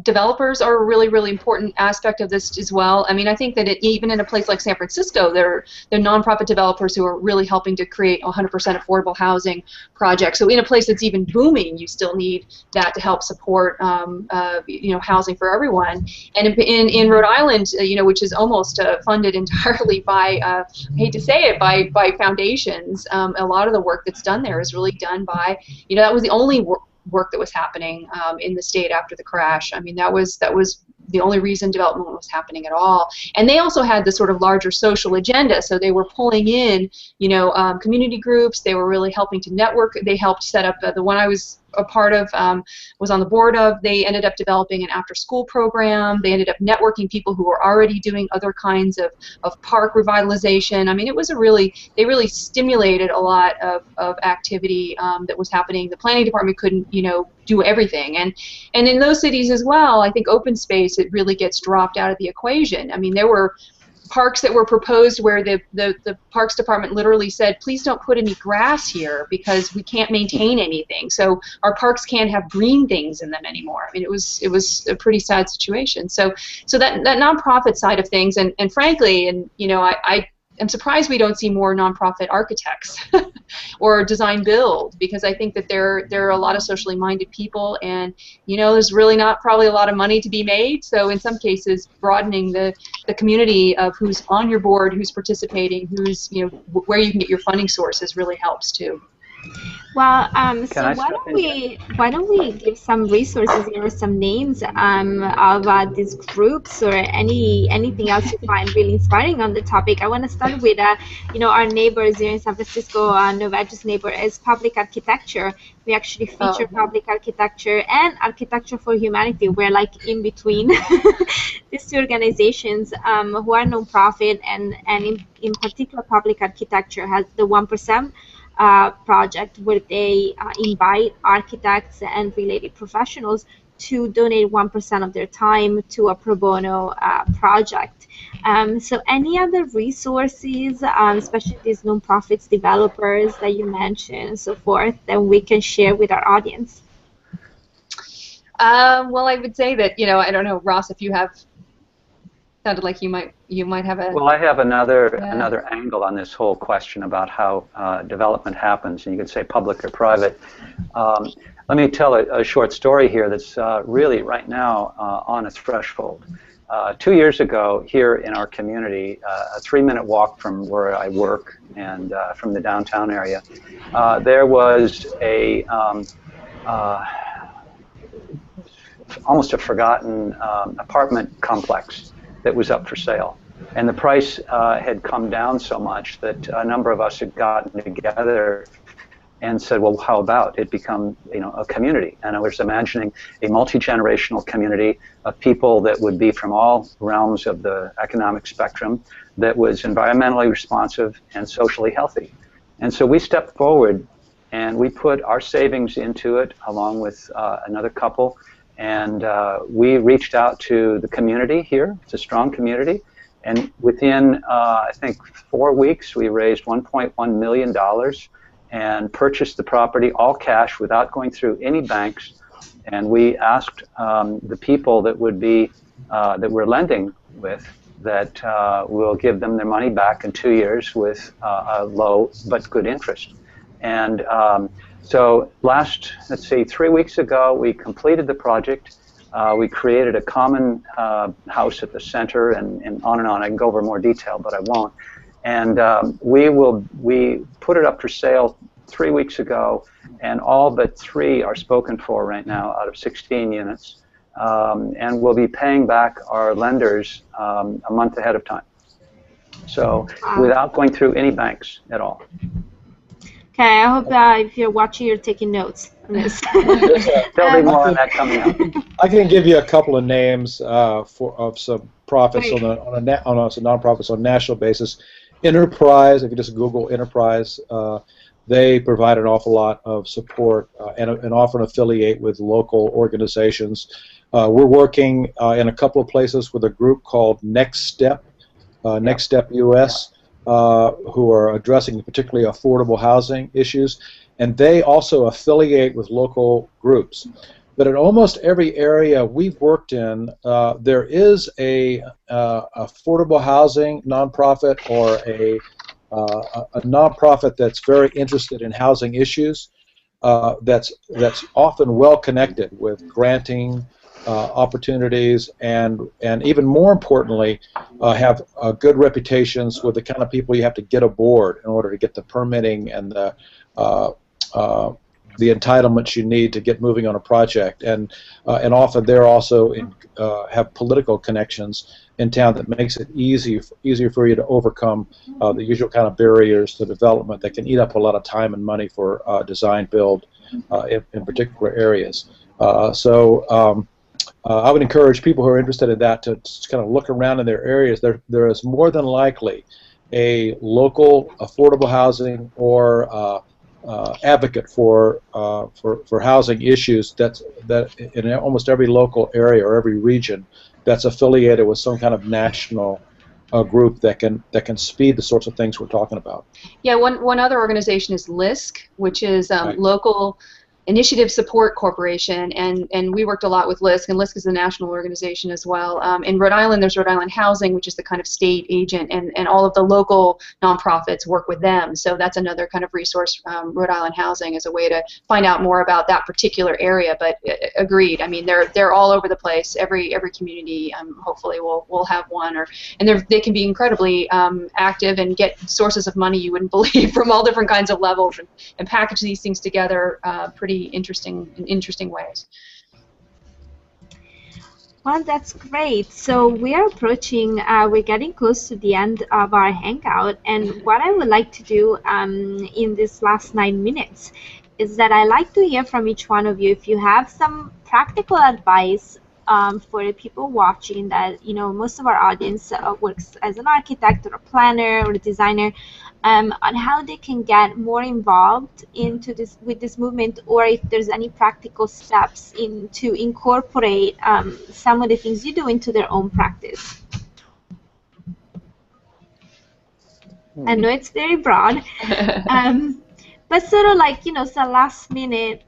developers are a really, really important aspect of this as well. I mean, I think that even in a place like San Francisco, there are nonprofit developers who are really helping to create 100% affordable housing projects. So in a place that's even booming, you still need that to help support, housing for everyone. And in Rhode Island, which is almost funded entirely by, I hate to say it, by foundations. A lot of the work that's done there is really done by, that was the only work that was happening in the state after the crash. I mean, that was the only reason development was happening at all. And they also had this sort of larger social agenda, so they were pulling in, community groups. They were really helping to network. They helped set up the one I was a part of, was on the board of. They ended up developing an after-school program. They ended up networking people who were already doing other kinds of park revitalization. I mean, they really stimulated a lot of activity that was happening. The planning department couldn't, do everything. And in those cities as well, I think open space, it really gets dropped out of the equation. I mean, there were parks that were proposed where the Parks Department literally said, please don't put any grass here because we can't maintain anything. So our parks can't have green things in them anymore. I mean, it was a pretty sad situation. So that nonprofit side of things, and frankly, I'm surprised we don't see more nonprofit architects or design build, because I think that there are a lot of socially minded people, and there's really not probably a lot of money to be made. So in some cases, broadening the community of who's on your board, who's participating, who's where you can get your funding sources really helps too.
Well, so why don't we give some resources or some names of these groups or anything else you find really inspiring on the topic? I want to start with our neighbors here in San Francisco. Novage's neighbor is public architecture. We actually feature public architecture and architecture for humanity. We're like in between these two organizations who are nonprofit, and in particular, public architecture has the 1% project, where they invite architects and related professionals to donate 1% of their time to a pro bono project. So any other resources, especially these nonprofits, developers that you mentioned and so forth, that we can share with our audience?
Well, I would say that, I don't know, Ross, if you have, sounded like you might have a...
Well, I have another angle on this whole question about how development happens, and you could say public or private. Let me tell a short story here that's really right now on its threshold. 2 years ago, here in our community, a 3-minute walk from where I work and from the downtown area, there was a almost a forgotten apartment complex that was up for sale, and the price had come down so much that a number of us had gotten together and said, well, how about it become a community? And I was imagining a multi-generational community of people that would be from all realms of the economic spectrum, that was environmentally responsive and socially healthy. And so we stepped forward and we put our savings into it along with another couple. And we reached out to the community here. It's a strong community. And within, I think, 4 weeks, we raised $1.1 million and purchased the property all cash without going through any banks. And we asked the people that would be, that we're lending with, that we'll give them their money back in 2 years with a low but good interest. And so let's see, 3 weeks ago, we completed the project. We created a common house at the center, and on and on. I can go over more detail, but I won't. And we put it up for sale 3 weeks ago, and all but 3 are spoken for right now out of 16 units. And we'll be paying back our lenders a month ahead of time. So without going through any banks at all.
Okay, I hope if you're watching, you're taking notes on this.
There'll be more on that coming up.
I can give you a couple of names of some profits on some nonprofits on a national basis. Enterprise, if you just Google Enterprise, they provide an awful lot of support and often affiliate with local organizations. We're working in a couple of places with a group called Next Step, Next Step US, who are addressing particularly affordable housing issues, and they also affiliate with local groups. But in almost every area we've worked in, there is a affordable housing nonprofit or a nonprofit that's very interested in housing issues. That's often well connected with granting opportunities, and even more importantly, have good reputations with the kind of people you have to get aboard in order to get the permitting and the entitlements you need to get moving on a project, and often they're also have political connections in town that makes it easier for you to overcome the usual kind of barriers to development that can eat up a lot of time and money for design build in particular areas. I would encourage people who are interested in that to just kind of look around in their areas. There is more than likely a local affordable housing or advocate for housing issues that in almost every local area or every region that's affiliated with some kind of national group that can speed the sorts of things we're talking about.
Yeah, one other organization is LISC, which is
Right.
Local Initiative Support Corporation, and we worked a lot with LISC, and LISC is a national organization as well. In Rhode Island, there's Rhode Island Housing, which is the kind of state agent, and all of the local nonprofits work with them. So that's another kind of resource. Rhode Island Housing is a way to find out more about that particular area. But agreed. I mean, they're all over the place. Every community, hopefully, will have one, and they can be incredibly active and get sources of money you wouldn't believe from all different kinds of levels, and package these things together pretty interesting ways.
Well, that's great. So we're approaching, we're getting close to the end of our hangout, and what I would like to do in this last 9 minutes is that I like to hear from each one of you if you have some practical advice for the people watching that, most of our audience works as an architect or a planner or a designer, on how they can get more involved with this movement, or if there's any practical steps to incorporate some of the things you do into their own practice. I know it's very broad, but sort of like, some last minute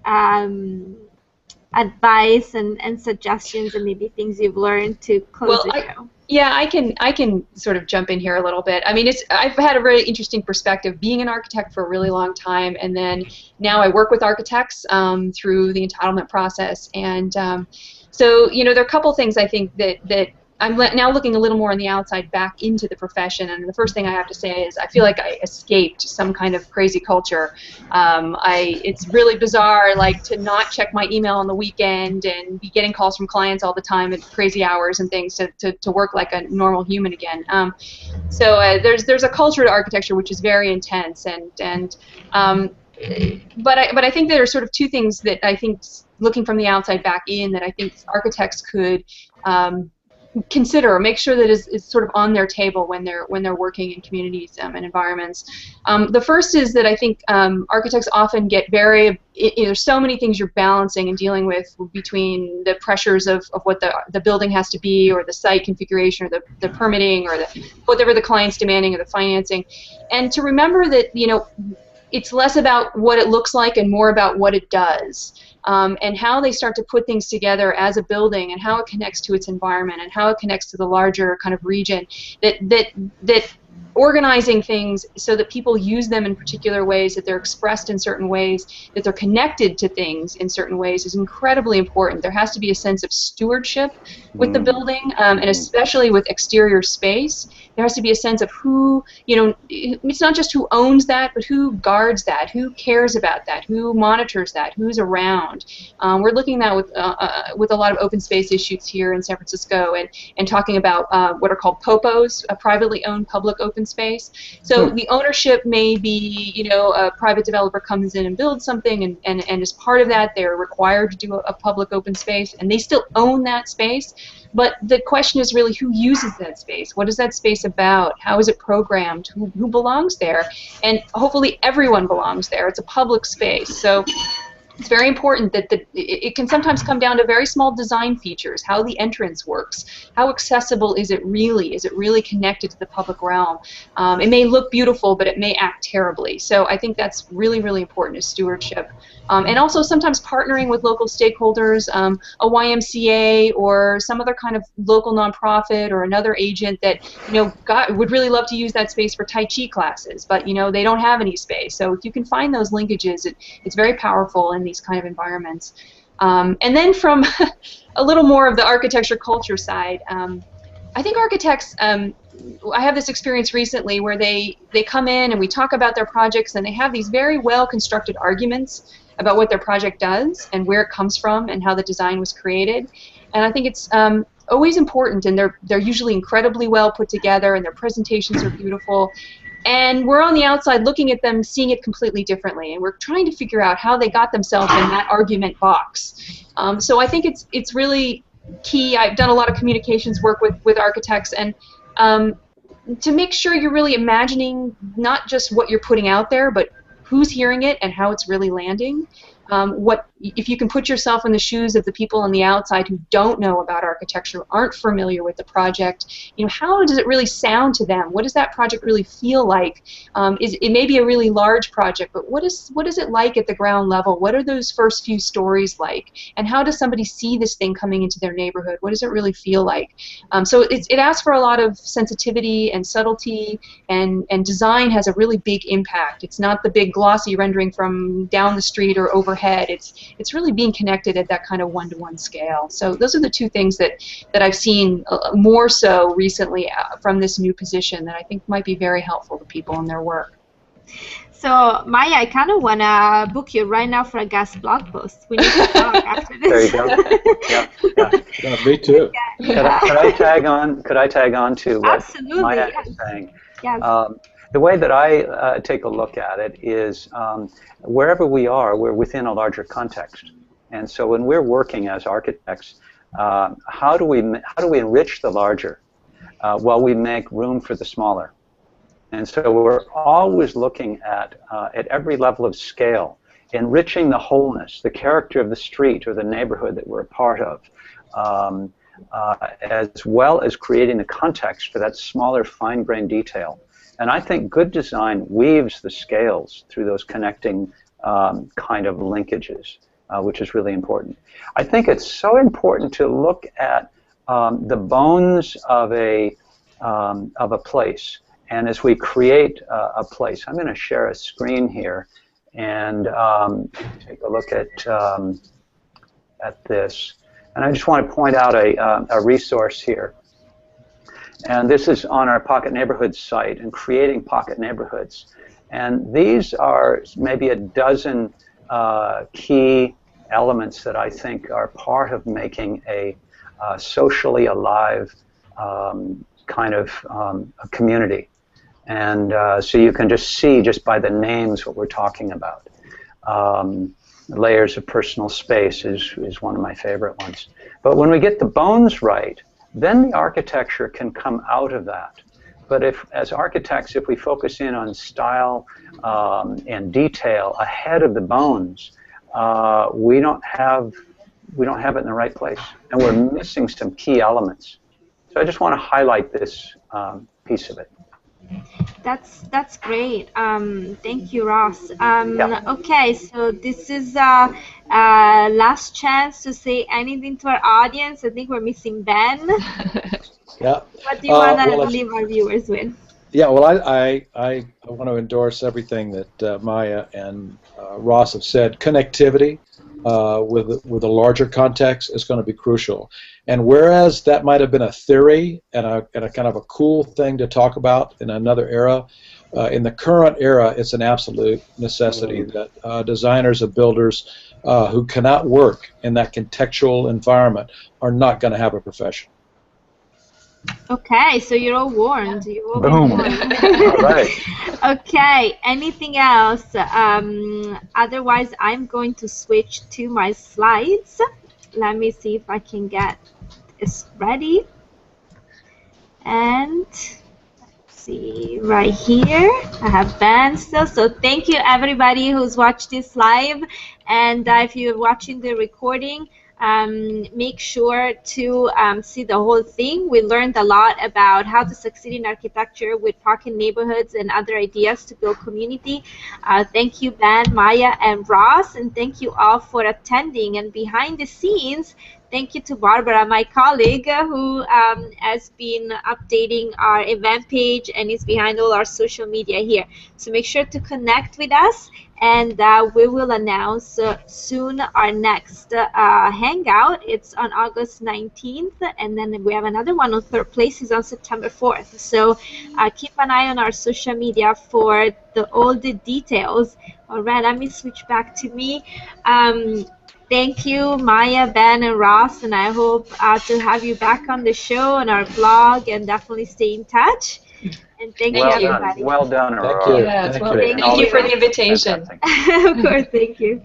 advice and suggestions and maybe things you've learned to close the show.
Yeah, I can sort of jump in here a little bit. I mean, I've had a really interesting perspective being an architect for a really long time, and then now I work with architects through the entitlement process, and so there are a couple things I think that I'm now looking a little more on the outside back into the profession, and the first thing I have to say is I feel like I escaped some kind of crazy culture. It's really bizarre, like, to not check my email on the weekend and be getting calls from clients all the time at crazy hours and things to work like a normal human again. So there's a culture to architecture which is very intense, but I think there are sort of two things that I think, looking from the outside back in, that I think architects could consider or make sure that is sort of on their table when they're working in communities and environments. The first is that I think architects often get there's so many things you're balancing and dealing with between the pressures of what the building has to be, or the site configuration, or the permitting, or whatever the client's demanding, or the financing, and to remember that it's less about what it looks like and more about what it does. And how they start to put things together as a building, and how it connects to its environment, and how it connects to the larger kind of region. That organizing things so that people use them in particular ways, that they're expressed in certain ways, that they're connected to things in certain ways is incredibly important. There has to be a sense of stewardship with the building, and especially with exterior space. There has to be a sense of who, it's not just who owns that, but who guards that, who cares about that, who monitors that, who's around. We're looking at that with a lot of open space issues here in San Francisco, and talking about what are called POPOs, a privately owned public open space. So the ownership may be, a private developer comes in and builds something, and as part of that, they're required to do a public open space, and they still own that space. But the question is really who uses that space? What is that space about? How is it programmed? Who belongs there? And hopefully everyone belongs there. It's a public space. So it's very important that it can sometimes come down to very small design features, how the entrance works, how accessible is it really? Is it really connected to the public realm? It may look beautiful, but it may act terribly. So I think that's really, really important is stewardship. And also sometimes partnering with local stakeholders, a YMCA or some other kind of local nonprofit or another agent that would really love to use that space for Tai Chi classes, but they don't have any space. So if you can find those linkages, it's very powerful in these kind of environments. And then from a little more of the architecture culture side, I think architects, I have this experience recently where they come in and we talk about their projects, and they have these very well constructed arguments about what their project does and where it comes from and how the design was created. And I think it's always important, and they're usually incredibly well put together, and their presentations are beautiful. And we're on the outside looking at them, seeing it completely differently, and we're trying to figure out how they got themselves in that argument box. So I think it's really key. I've done a lot of communications work with architects, and to make sure you're really imagining not just what you're putting out there, but who's hearing it and how it's really landing. If you can put yourself in the shoes of the people on the outside who don't know about architecture, aren't familiar with the project, how does it really sound to them? What does that project really feel like? It may be a really large project, but what is it like at the ground level? What are those first few stories like? And how does somebody see this thing coming into their neighborhood? What does it really feel like? So it asks for a lot of sensitivity and subtlety, and design has a really big impact. It's not the big glossy rendering from down the street or overhead. It's really being connected at that kind of one-to-one scale. So those are the two things that I've seen more so recently from this new position that I think might be very helpful to people in their work.
So, Maia, I kind of want to book you right now for a guest blog post. We need to talk after this.
There you go.
Yeah, me too.
Could I tag on? Could I tag on to what
Absolutely,
Maia
yes.
is saying?
Yes.
The way that I take a look at it is wherever we are, we're within a larger context. And so when we're working as architects, how do we enrich the larger while we make room for the smaller? And so we're always looking at every level of scale, enriching the wholeness, the character of the street or the neighborhood that we're a part of, as well as creating the context for that smaller, fine-grained detail. And I think good design weaves the scales through those connecting kind of linkages, which is really important. I think it's so important to look at the bones of a place. And as we create a place, I'm going to share a screen here and take a look at this. And I just want to point out a resource here. And this is on our Pocket Neighborhoods site, and creating pocket neighborhoods. And these are maybe a dozen key elements that I think are part of making a socially alive kind of a community. And so you can just see, just by the names, what we're talking about. Layers of personal space is one of my favorite ones. But when we get the bones right, then the architecture can come out of that. But as architects, if we focus in on style and detail ahead of the bones, we don't have it in the right place, and we're missing some key elements. So I just want to highlight this piece of it.
That's great. Thank you, Ross.
Yeah.
Okay, so this is last chance to say anything to our audience. I think we're missing Ben.
Yeah.
What do you want to leave our viewers with?
Yeah, well, I want to endorse everything that Maya and Ross have said. Connectivity with a larger context is going to be crucial. And whereas that might have been a theory and a kind of a cool thing to talk about in another era, in the current era, it's an absolute necessity that designers and builders who cannot work in that contextual environment are not going to have a profession.
Okay, so you're all warned. You've all been
Boom.
warned.
All right.
Okay, anything else? Otherwise, I'm going to switch to my slides. Let me see if I can get this ready. And see right here, I have Ben still. So thank you everybody who's watched this live. And if you're watching the recording, make sure to see the whole thing. We learned a lot about how to succeed in architecture with parking neighborhoods and other ideas to build community. Thank you, Ben, Maya, and Ross, and thank you all for attending. And behind the scenes, thank you to Barbara, my colleague, who has been updating our event page and is behind all our social media here. So make sure to connect with us, and we will announce soon our next hangout. It's on August 19th, and then we have another one on Third Places on September 4th. So keep an eye on our social media for all the details. All right, let me switch back to me. Thank you, Maya, Ben, and Ross, and I hope to have you back on the show, on our blog, and definitely stay in touch. And thank you, everybody.
Well done, Aurora.
Thank you.
Yes,
Thank
well,
you.
thank you for the invitation.
Of course, thank you.